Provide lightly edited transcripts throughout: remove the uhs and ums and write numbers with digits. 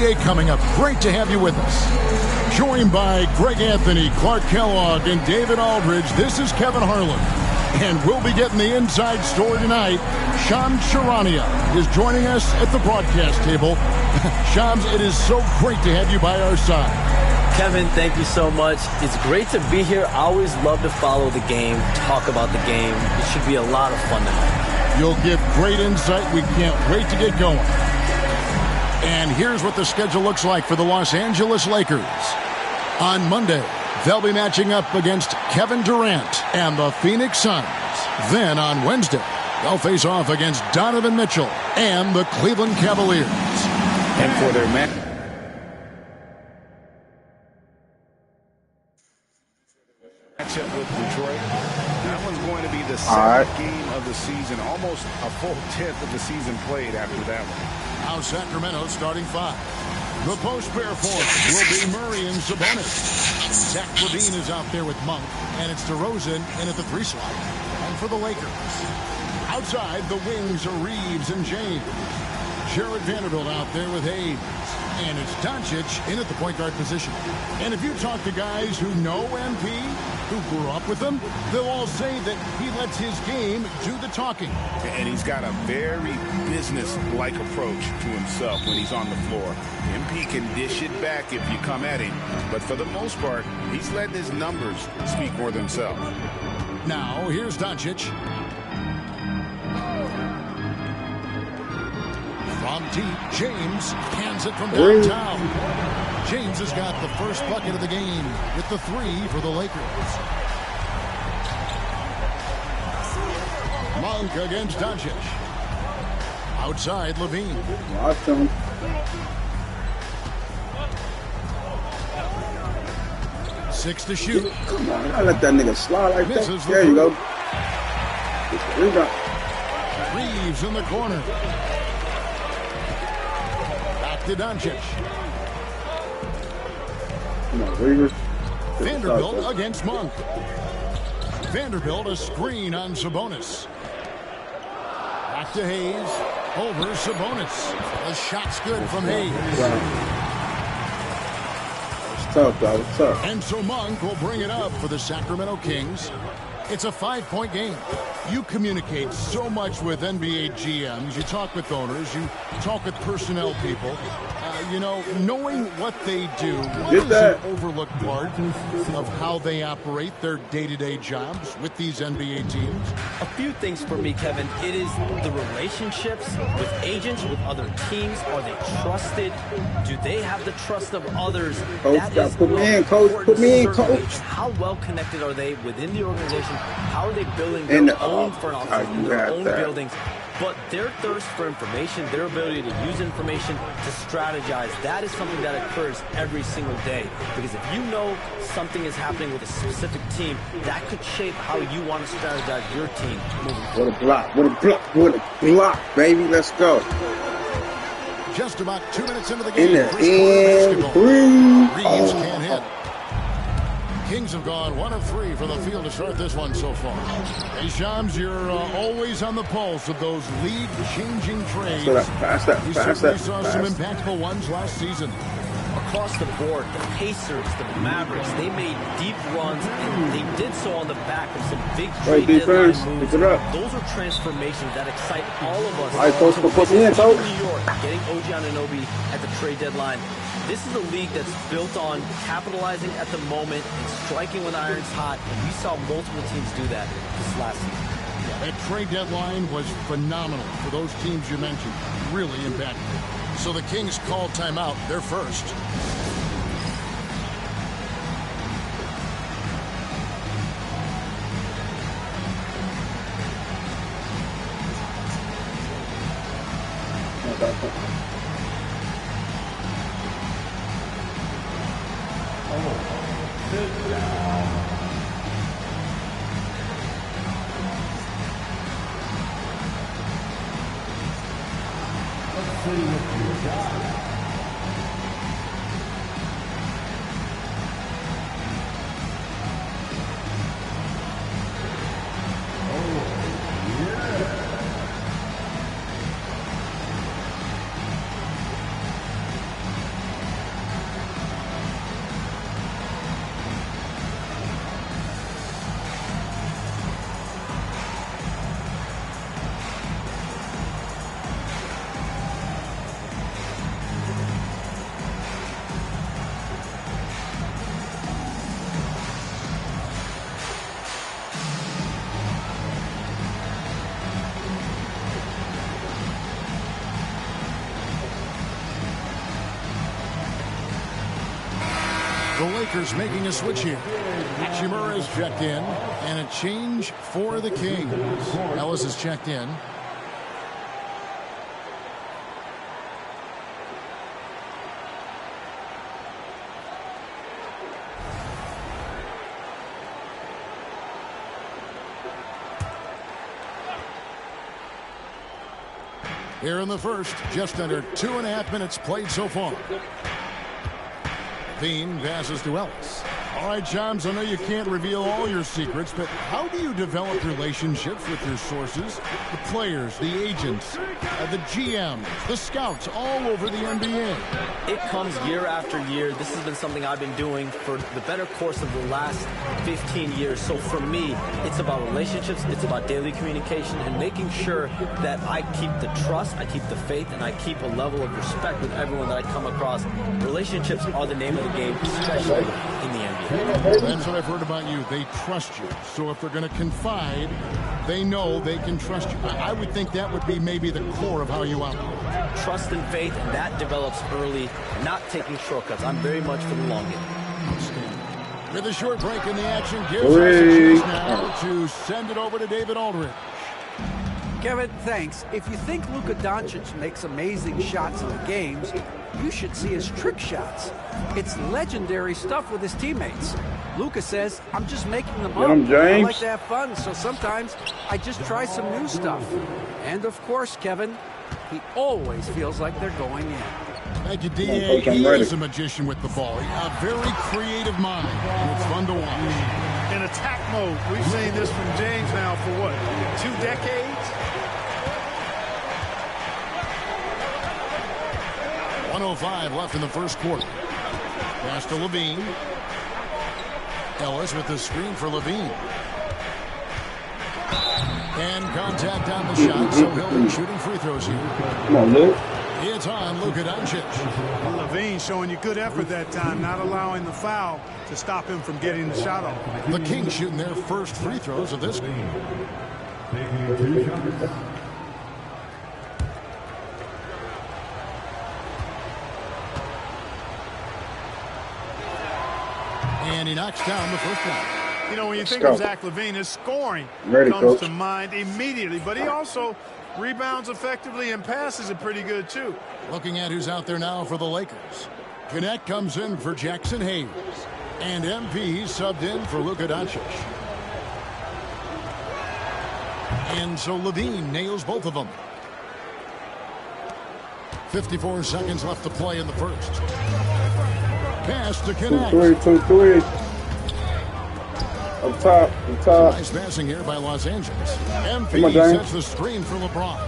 NBA coming up. Great to have you with us. Joined by Greg Anthony, Clark Kellogg, and David Aldridge, this is Kevin Harlan. And we'll be getting the inside story tonight. Shams Charania is joining us at the broadcast table. Shams, it is so great to have you by our side. Kevin, thank you so much. It's great to be here. I always love to follow the game, talk about the game. It should be a lot of fun tonight. You'll give great insight. We can't wait to get going. And here's what the schedule looks like for the Los Angeles Lakers. On Monday, they'll be matching up against Kevin Durant and the Phoenix Suns. Then on Wednesday, they'll face off against Donovan Mitchell and the Cleveland Cavaliers. And for their match matchup with Detroit, that one's going to be the seventh game of the season, almost a full 10th of the season played after that one. Now Sacramento starting five. The post pair form will be Murray and Sabonis. Zach LaVine is out there with Monk, and it's DeRozan in at the three slot. And for the Lakers, outside the wings are Reeves and James. Jared Vanderbilt out there with Hayes. And it's Doncic in at the point guard position. And if you talk to guys who know MP, who grew up with him, they'll all say that he lets his game do the talking. And he's got a very business-like approach to himself when he's on the floor. MP can dish it back if you come at him, but for the most part, he's letting his numbers speak for themselves. Now, here's Doncic. From deep, James hands it from downtown. James has got the first bucket of the game with the three for the Lakers. Monk against Doncic. Outside, LaVine. Awesome. Six to shoot. Come on, I let that nigga slide like Misses that. There you go. Rebound. Reeves in the corner. Back to Doncic. Come on, Reeves. Vanderbilt against Monk. Vanderbilt a screen on Sabonis. Back to Hayes. Over Sabonis. The shot's good from Hayes. It's tough, though. It's tough. And so Monk will bring it up for the Sacramento Kings. It's a 5-point game. You communicate so much with NBA GMs. You talk with owners. You talk with personnel people. You know, knowing what they do, what is an overlooked part of how they operate their day-to-day jobs with these NBA teams? A few things for me, Kevin. It is the relationships with agents, with other teams. Are they trusted? Do they have the trust of others? Coach, put me in, coach. Put me in, coach. How well connected are they within the organization? How are they building their own front offices, their own buildings? But their thirst for information, their ability to use information to strategize, that is something that occurs every single day. Because if you know something is happening with a specific team, that could shape how you want to strategize your team moving forward. What a block, what a block, what a block, baby. Let's go. Just about 2 minutes into the game. In the end, Reeves can't hit. Kings have gone 1 of 3 for the field to start this one so far. Hey, Shams, you're always on the pulse of those league-changing trades. We certainly saw some impactful ones last season. Across the board, the Pacers, the Mavericks, they made deep runs, and they did so on the back of some big trade deadline moves. Those are transformations that excite all of us. New York, getting OG Anunoby at the trade deadline. This is a league that's built on capitalizing at the moment and striking when the iron's hot, and we saw multiple teams do that this last season. That trade deadline was phenomenal for those teams you mentioned. Really impactful. So the Kings called timeout. They're first. Lakers making a switch here. Hachimura is checked in, and a change for the Kings. Ellis is checked in. Here in the first, just under 2.5 minutes played so far. Thiem passes to Ellis. All right, Shams, I know you can't reveal all your secrets, but how do you develop relationships with your sources? The players, the agents, the GMs, the scouts all over the NBA. It comes year after year. This has been something I've been doing for the better course of the last 15 years. So for me, it's about relationships, it's about daily communication, and making sure that I keep the trust, I keep the faith, and I keep a level of respect with everyone that I come across. Relationships are the name of the game, especially in the NBA. That's what I've heard about you. They trust you. So if they're going to confide, they know they can trust you. I would think that would be maybe the core of how you operate. Trust and faith, and that develops early, not taking shortcuts. I'm very much for the long game. With a short break in the action, gives us a chance now to send it over to David Aldridge. Kevin, thanks. If you think Luka Doncic makes amazing shots in the games, you should see his trick shots. It's legendary stuff with his teammates. Luka says, I'm just making them up. I like to have fun, so sometimes I just try some new stuff. And of course, Kevin, he always feels like they're going in. Thank you, D.A. He is a magician with the ball. A very creative mind, and it's fun to watch. In attack mode, we've seen this from James now for what, 2 decades? 1:05 left in the first quarter. Pass to LaVine. Ellis with the screen for LaVine. And contact on the shot, so he'll be shooting free throws here. Come on, Luke. It's on Luka Doncic. LaVine showing you good effort that time, not allowing the foul to stop him from getting the shot off. The Kings shooting their first free throws of this game. And he knocks down the first one. You know, when you think of Zach LaVine, his scoring comes to mind immediately, but he also rebounds effectively and passes it pretty good, too. Looking at who's out there now for the Lakers. Connect comes in for Jackson Hayes. And MP subbed in for Luka Doncic. And so LaVine nails both of them. 54 seconds left to play in the first. Pass to Connect. 2-3. Up top. Nice passing here by Los Angeles. MP sets the screen for LeBron.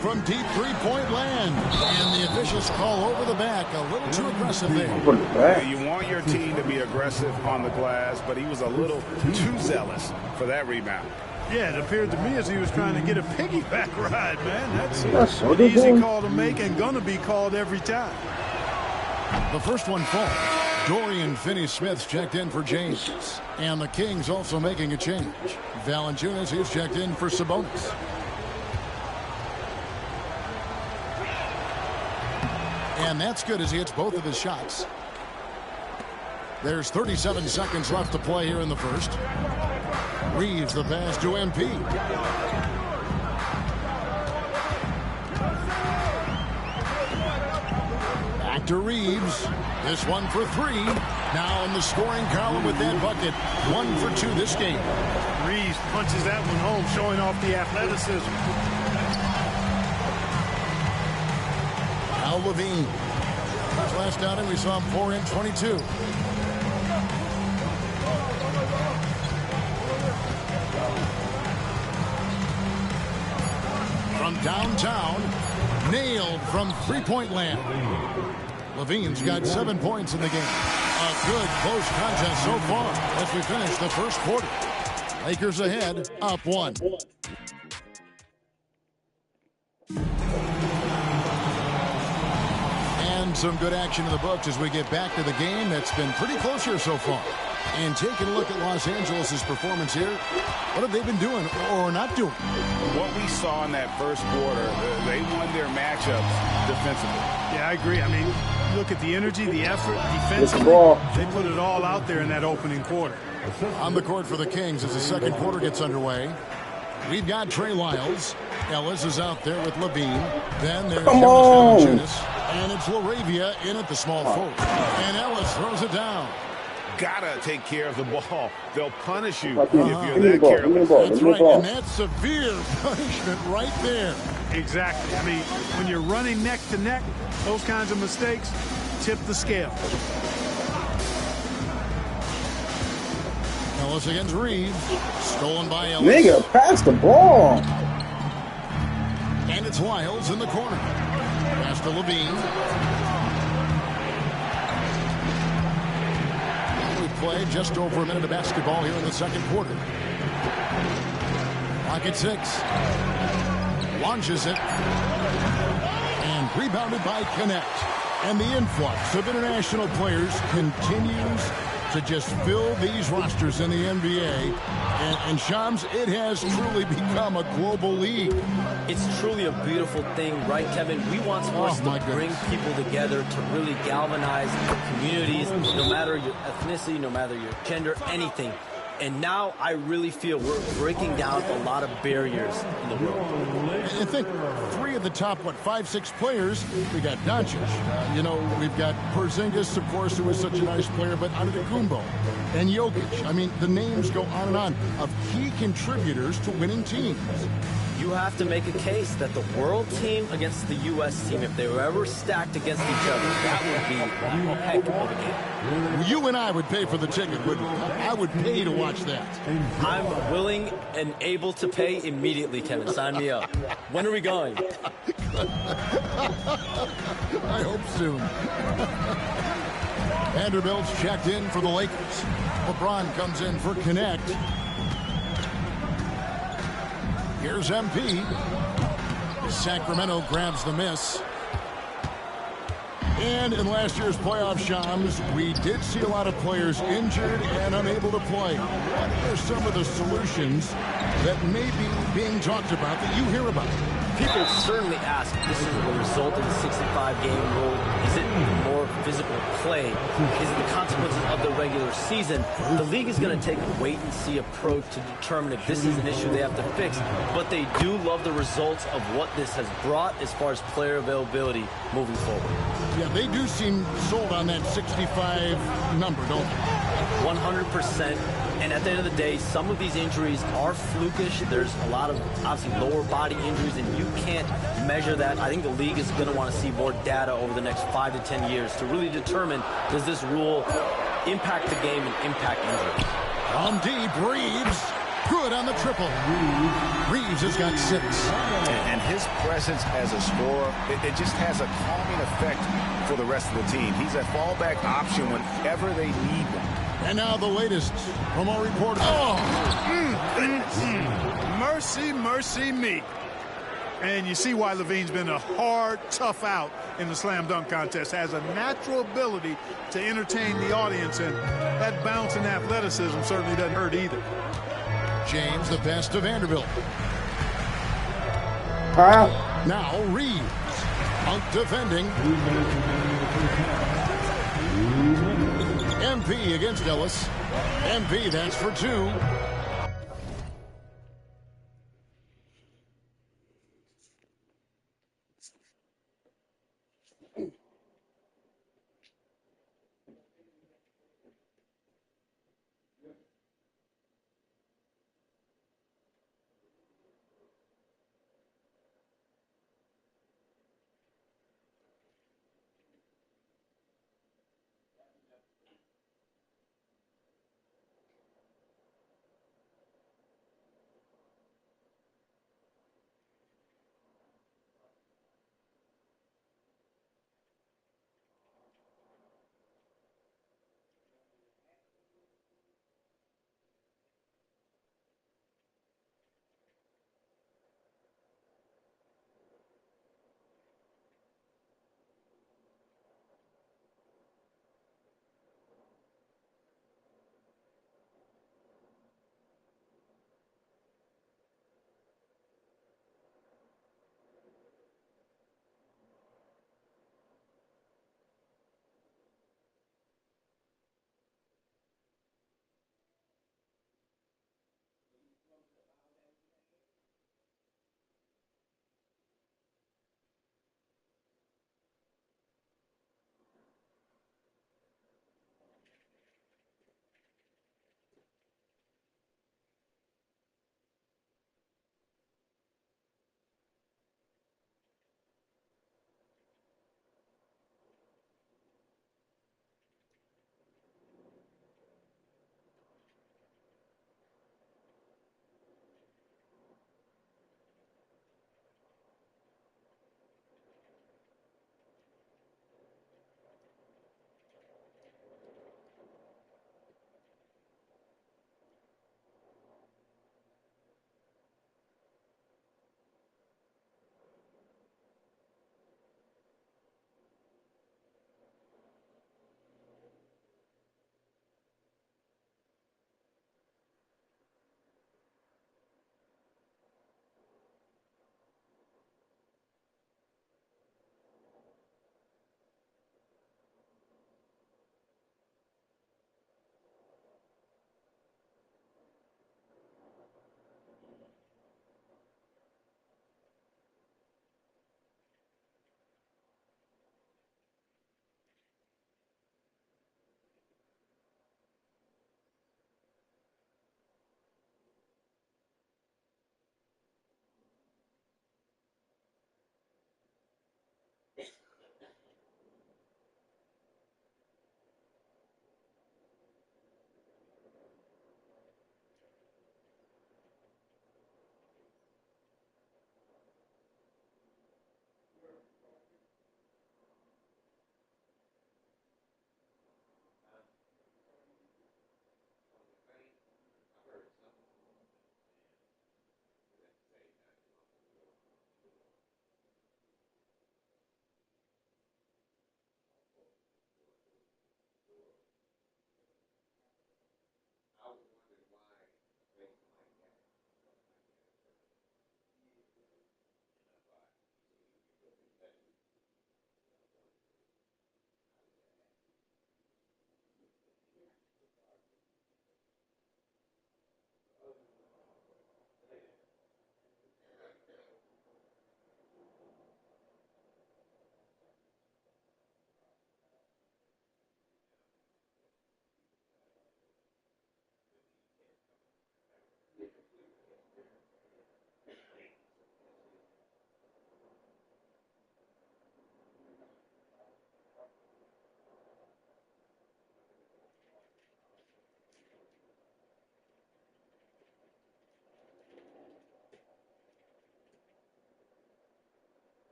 From deep three-point land. And the officials call over the back. A little too aggressive there. Yeah, you want your team to be aggressive on the glass, but he was a little too zealous for that rebound. Yeah, it appeared to me as he was trying to get a piggyback ride, man. That's an easy call to make and gonna be called every time. The first one falls. Dorian Finney-Smith's checked in for James. And the Kings also making a change. Valanciunas is checked in for Sabonis. And that's good as he hits both of his shots. There's 37 seconds left to play here in the first. Reeves the pass to MP. Back to Reeves. This one for 3. Now in the scoring column with that bucket. 1 for 2 this game. Reeves punches that one home, showing off the athleticism. Al LaVine. His last outing, we saw him pour in 22. From downtown, nailed from three-point land. LaVine's got 7 points in the game. A good close contest so far as we finish the first quarter. Lakers ahead, up 1. And some good action in the books as we get back to the game that's been pretty close here so far. And taking a look at Los Angeles' performance here, what have they been doing or not doing? What we saw in that first quarter, they won their matchups defensively. Yeah, I agree. I mean, look at the energy, the effort, defensively. They put it all out there in that opening quarter. On the court for the Kings as the second quarter gets underway. We've got Trey Lyles. Ellis is out there with Levine. Then there's Jonas, and it's LaRavia in at the small forward. And Ellis throws it down. Gotta take care of the ball. They'll punish you if you're that careless. That's right, and that's severe punishment right there. Exactly. I mean, when you're running neck to neck, those kinds of mistakes tip the scale. Ellis against Reeves. Stolen by Ellis. Nigga, pass the ball. And it's Lyles in the corner. Pass to Levine. We played just over a minute of basketball here in the second quarter. Clock at 6. Launches it. And rebounded by Connect. And the influx of international players continues to just fill these rosters in the NBA. And Shams, it has truly become a global league. It's truly a beautiful thing, right, Kevin? We want sports to bring people together, to really galvanize communities, no matter your ethnicity, no matter your gender, anything. And now I really feel we're breaking down a lot of barriers in the world. I think 3 of the top, 5, 6 players, we got Doncic. We've got Porzingis, of course, who is such a nice player, but Antetokounmpo and Jokic. I mean, the names go on of key contributors to winning teams. You have to make a case that the world team against the U.S. team, if they were ever stacked against each other, that would be a heck of a game. You and I would pay for the ticket, wouldn't we? I would pay to watch that. I'm willing and able to pay immediately, Kevin. Sign me up. When are we going? I hope soon. Vanderbilt's checked in for the Lakers. LeBron comes in for Connect. Here's MP. Sacramento grabs the miss. And in last year's playoff, Shams, we did see a lot of players injured and unable to play. What are some of the solutions that may be being talked about that you hear about? People certainly ask if this is a result of the 65-game rule. Is it more physical play? Is it the consequences of the regular season? The league is going to take a wait-and-see approach to determine if this is an issue they have to fix. But they do love the results of what this has brought as far as player availability moving forward. Yeah, they do seem sold on that 65 number, don't they? 100%. And at the end of the day, some of these injuries are flukish. There's a lot of, obviously, lower body injuries, and you can't measure that. I think the league is going to want to see more data over the next 5 to 10 years to really determine, does this rule impact the game and impact injuries? On deep, Reeves. Good on the triple. Reeves has got 6. And his presence as a scorer, it just has a calming effect for the rest of the team. He's a fallback option whenever they need one. And now the latest from our reporter. Mercy, mercy me. And you see why Levine's been a hard, tough out in the slam dunk contest. Has a natural ability to entertain the audience, and that bounce and athleticism certainly doesn't hurt either. James, the best of Vanderbilt. Now Reeves. Monk defending. MP against Ellis. MP, that's for 2.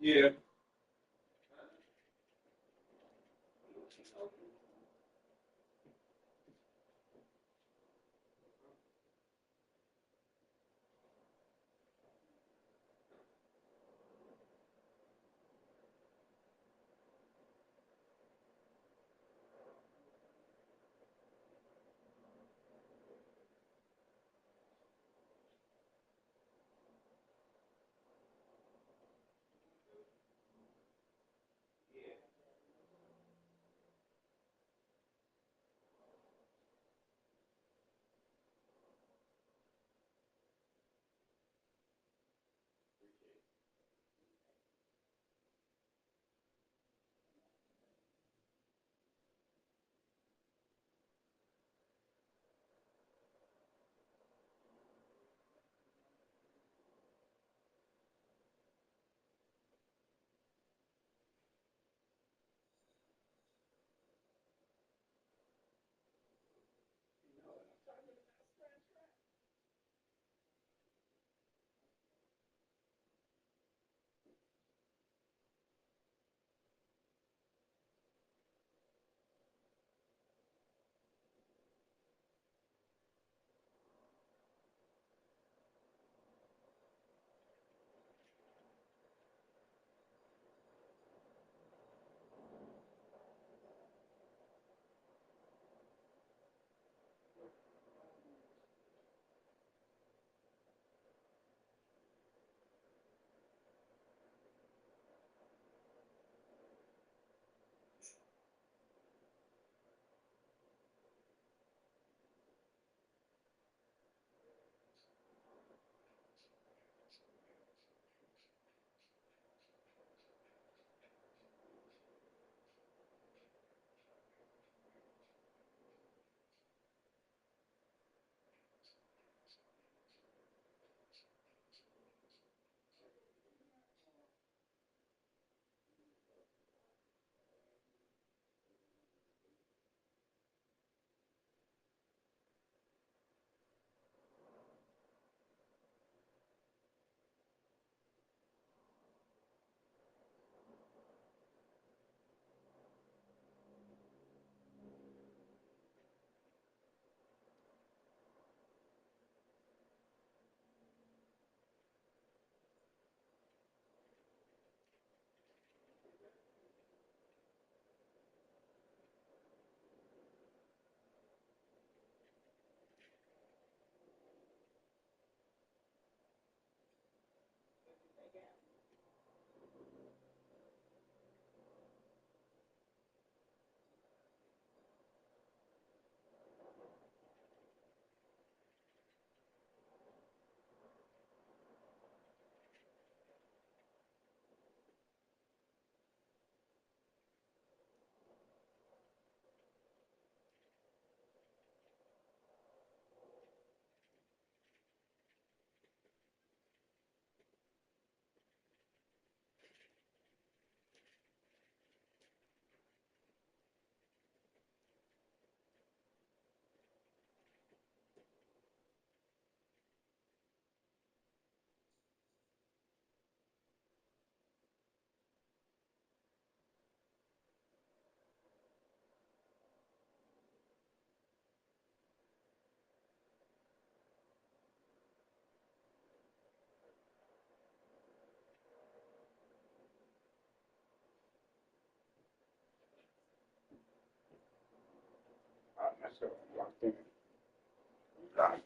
Yeah.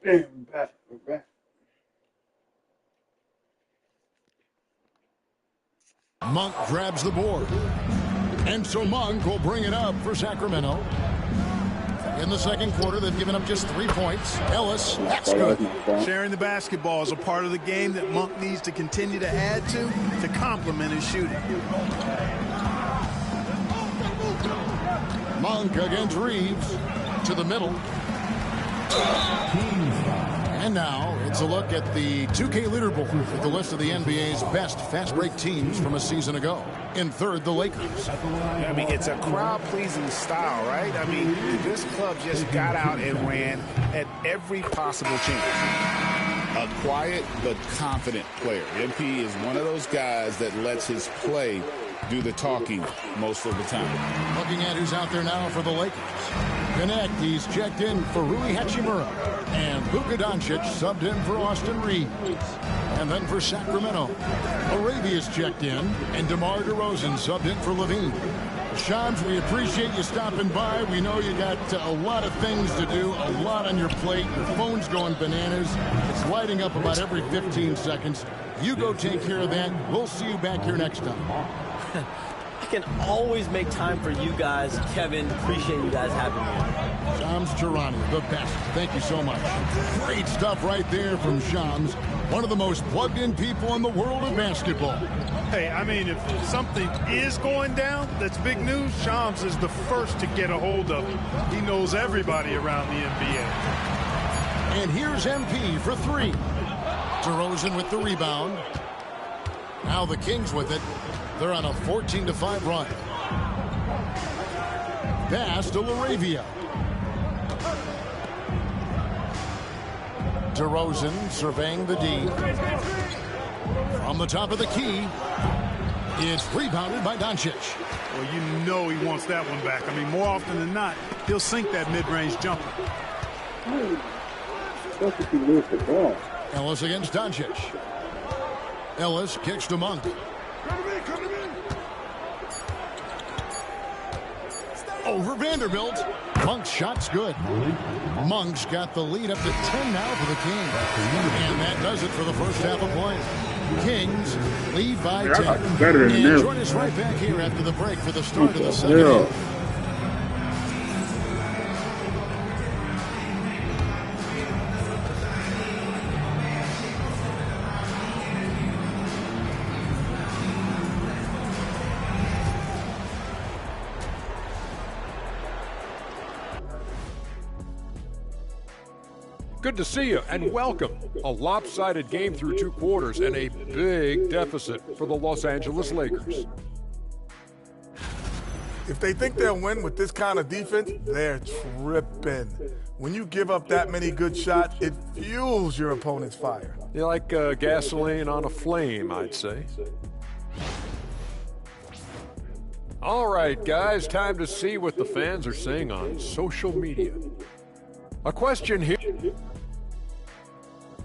Damn, we're back. Monk grabs the board. And so Monk will bring it up for Sacramento. In the second quarter, they've given up just 3 points. Ellis, that's good. Sharing the basketball is a part of the game that Monk needs to continue to add to complement his shooting. Monk against Reeves to the middle. And now it's a look at the 2K leaderboard with the list of the NBA's best fast break teams from a season ago. In third, the Lakers. I mean, it's a crowd-pleasing style, right? I mean, this club just got out and ran at every possible chance. A quiet but confident player. MP is one of those guys that lets his play do the talking most of the time. Looking at who's out there now for the Lakers. Connect, he's checked in for Rui Hachimura. And Luka Doncic subbed in for Austin Reeves. And then for Sacramento, Arabia's checked in, and DeMar DeRozan subbed in for Levine. Shams, we appreciate you stopping by. We know you got a lot of things to do, a lot on your plate. Your phone's going bananas. It's lighting up about every 15 seconds. You go take care of that. We'll see you back here next time. I can always make time for you guys. Kevin, appreciate you guys having me. Shams Charania, the best. Thank you so much. Great stuff right there from Shams, one of the most plugged-in people in the world of basketball. Hey, I mean, if something is going down that's big news, Shams is the first to get a hold of it. He knows everybody around the NBA. And here's MP for three. DeRozan with the rebound. Now the Kings with it. They're on a 14-5 run. Pass to LaRavia. DeRozan surveying the D. From the top of the key, it's rebounded by Doncic. Well, you know he wants that one back. I mean, more often than not, he'll sink that mid-range jumper. Ellis against Doncic. Ellis kicks to Monk. Over Vanderbilt. Monk's shot's good. Monk's got the lead up to 10 now for the Kings. And that does it for the first half of play. Kings lead by 10. Better than and join us right back here after the break for the start of the second half. Good to see you, and welcome. A lopsided game through two quarters and a big deficit for the Los Angeles Lakers. If they think they'll win with this kind of defense, they're tripping. When you give up that many good shots, it fuels your opponent's fire. You're like gasoline on a flame, I'd say. All right, guys, time to see what the fans are saying on social media. A question here.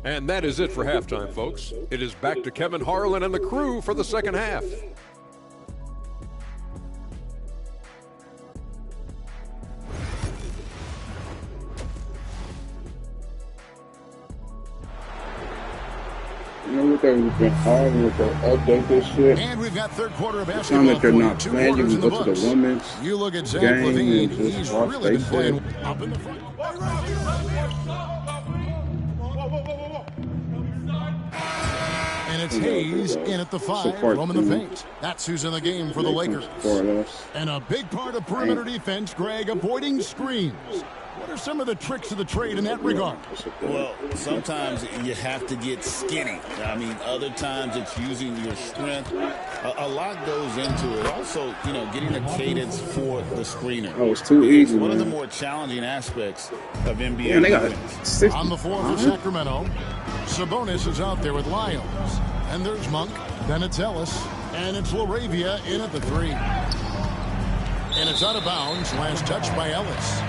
And that is it for halftime, folks. It is back to Kevin Harlan and the crew for the second half. You know what they've been hard with the update this shit? And we've got third quarter of It's basketball. time that they're not Two playing. You quarters can in go the to the books. women's You look at Zach game Levine. and just He's watch really been they playing shit. up in the front. And it's Hayes in at the 5, roaming the paint. That's who's in the game for the Lakers. And a big part of perimeter defense, Greg, avoiding screens. What are some of the tricks of the trade in that regard? Well, sometimes you have to get skinny. I mean, other times it's using your strength. A lot goes into it. Also, you know, getting a cadence for the screener. Oh, it's too easy, It's one of the man. more challenging aspects of NBA. Man, they got defense. 60. On the floor for Sacramento, Sabonis is out there with Lyles. And there's Monk, then it's Ellis, and it's LaRavia in at the 3. And it's out of bounds, last touch by Ellis.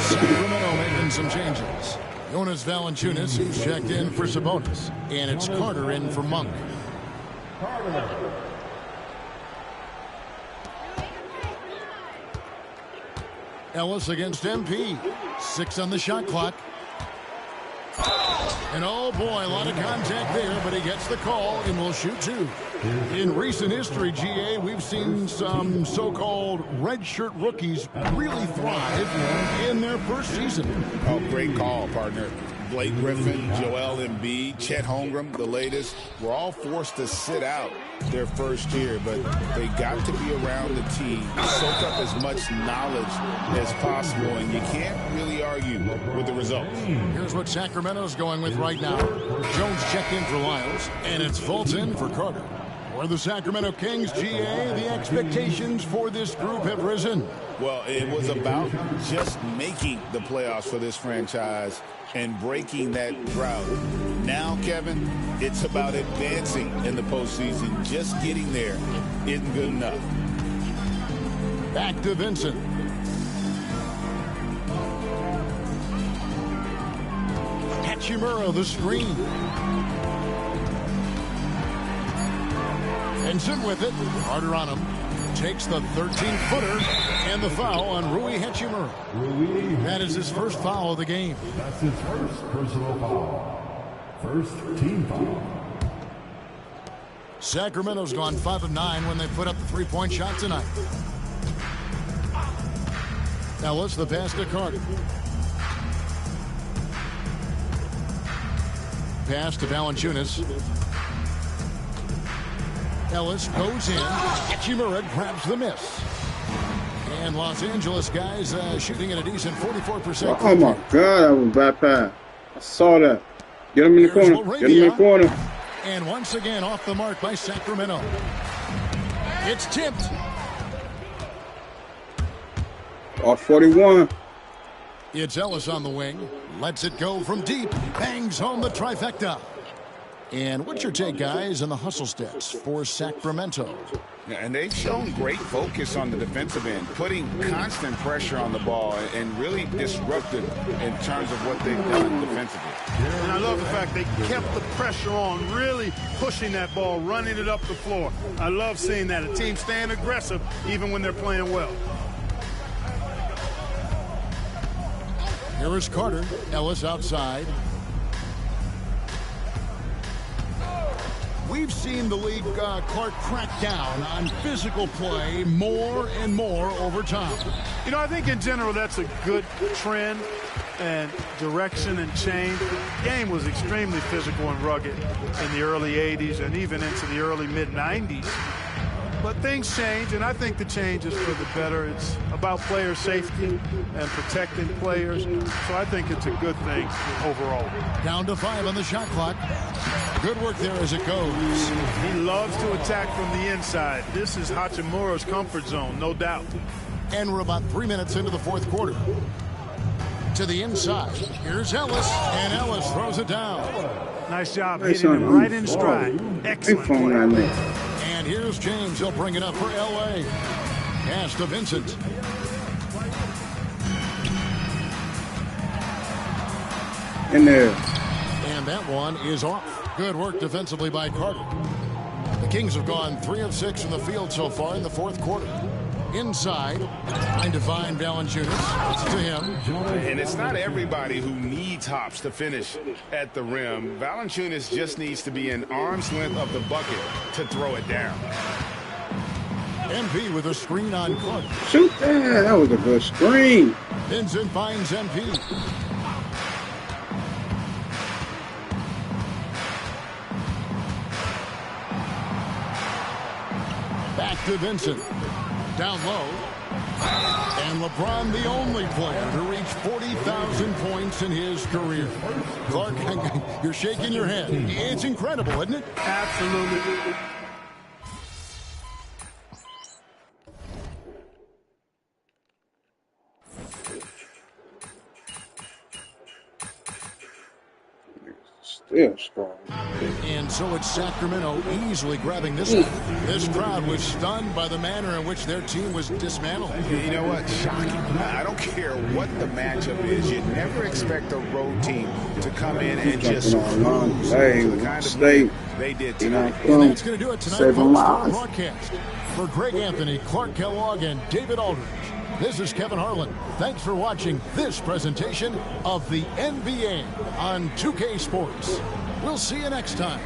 Sacramento making some changes. Jonas Valanciunas, who's checked in for Sabonis. And it's Carter in for Monk. Ellis against MP. 6 on the shot clock. And oh boy, a lot of contact there, but he gets the call and will shoot 2. In recent history, GA, we've seen some so-called redshirt rookies really thrive in their first season. Oh, great call, partner. Blake Griffin, Joel Embiid, Chet Holmgren, the latest, were all forced to sit out their first year, but they got to be around the team, soak up as much knowledge as possible, and you can't really argue with the results. Here's what Sacramento's going with right now. Jones checked in for Lyles, and it's Fulton for Carter. For the Sacramento Kings, GA, the expectations for this group have risen. Well, it was about just making the playoffs for this franchise and breaking that drought. Now, Kevin, it's about advancing in the postseason. Just getting there isn't good enough. Back to Vincent. Hachimura, the screen. Vincent with it. Carter on him. Takes the 13-footer and the foul on Rui Hachimura. That is his first foul of the game. That's his first personal foul. First team foul. Sacramento's gone 5 of 9 when they put up the three-point shot tonight. Ellis, the pass to Carter. Pass to Valanciunas. Ellis goes in. Hachimura grabs the miss. And Los Angeles guys shooting at a decent 44%. Oh my God, that was a bad pass. I saw that. Get him in the corner. Get him in the corner. And once again off the mark by Sacramento. It's tipped. Off 41. It's Ellis on the wing. Lets it go from deep. Bangs home the trifecta. And what's your take, guys, on the hustle steps for Sacramento? And they've shown great focus on the defensive end, putting constant pressure on the ball and really disruptive in terms of what they've done defensively. And I love the fact they kept the pressure on, really pushing that ball, running it up the floor. I love seeing that. A team staying aggressive even when they're playing well. Here is Carter. Ellis outside. We've seen the league, Clark, crack down on physical play more and more over time. You know, I think in general that's a good trend and direction and change. The game was extremely physical and rugged in the early 80s and even into the early mid-90s. But things change, and I think the change is for the better. It's about player safety and protecting players. So I think it's a good thing overall. Down to 5 on the shot clock. Good work there as it goes. He loves to attack from the inside. This is Hachimura's comfort zone, no doubt. And we're about 3 minutes into the fourth quarter. To the inside. Here's Ellis, and Ellis throws it down. Nice job hitting him right in stride. Excellent play. And here's James. He'll bring it up for L.A. Pass to Vincent. In there. And that one is off. Good work defensively by Carter. The Kings have gone 3 of 6 from the field so far in the fourth quarter. Inside, trying to find Valanciunas. It's to him. And it's not everybody who needs hops to finish at the rim. Valanciunas just needs to be an arm's length of the bucket to throw it down. MP with a screen on Clark. Shoot that. That was a good screen. Vincent finds MP. Back to Vincent. Down low. And LeBron, the only player to reach 40,000 points in his career. Clark, you're shaking your head. It's incredible, isn't it? Absolutely. Still strong. And so it's Sacramento easily grabbing this one. This crowd was stunned by the manner in which their team was dismantled. You know what? Shocking. I don't care what the matchup is. You never expect a road team to come in and just cruise to the kind of win they did tonight. And that's going to do it tonight, folks, for our broadcast. For Greg Anthony, Clark Kellogg, and David Aldridge, this is Kevin Harlan. Thanks for watching this presentation of the NBA on 2K Sports. We'll see you next time.